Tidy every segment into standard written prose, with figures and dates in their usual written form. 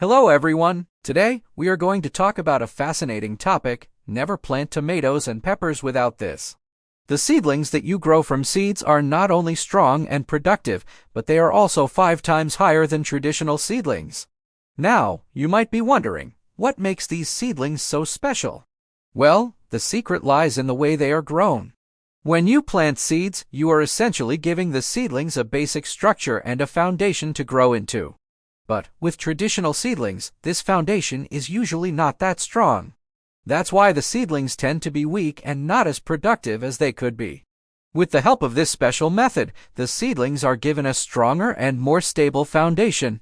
Hello everyone! Today, we are going to talk about a fascinating topic: never plant tomatoes and peppers without this. The seedlings that you grow from seeds are not only strong and productive, but they are also 5 times higher than traditional seedlings. Now, you might be wondering, what makes these seedlings so special? Well, the secret lies in the way they are grown. When you plant seeds, you are essentially giving the seedlings a basic structure and a foundation to grow into. But with traditional seedlings, this foundation is usually not that strong. That's why the seedlings tend to be weak and not as productive as they could be. With the help of this special method, the seedlings are given a stronger and more stable foundation.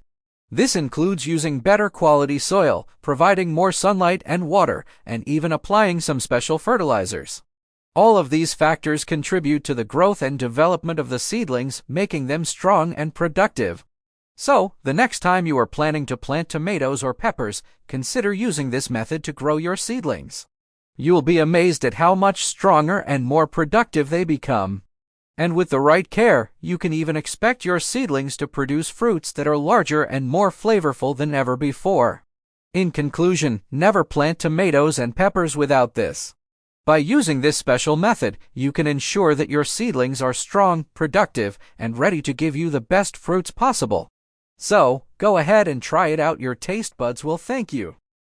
This includes using better quality soil, providing more sunlight and water, and even applying some special fertilizers. All of these factors contribute to the growth and development of the seedlings, making them strong and productive. So, the next time you are planning to plant tomatoes or peppers, consider using this method to grow your seedlings. You'll be amazed at how much stronger and more productive they become. And with the right care, you can even expect your seedlings to produce fruits that are larger and more flavorful than ever before. In conclusion, never plant tomatoes and peppers without this. By using this special method, you can ensure that your seedlings are strong, productive, and ready to give you the best fruits possible. So, go ahead and try it out. Your taste buds will thank you.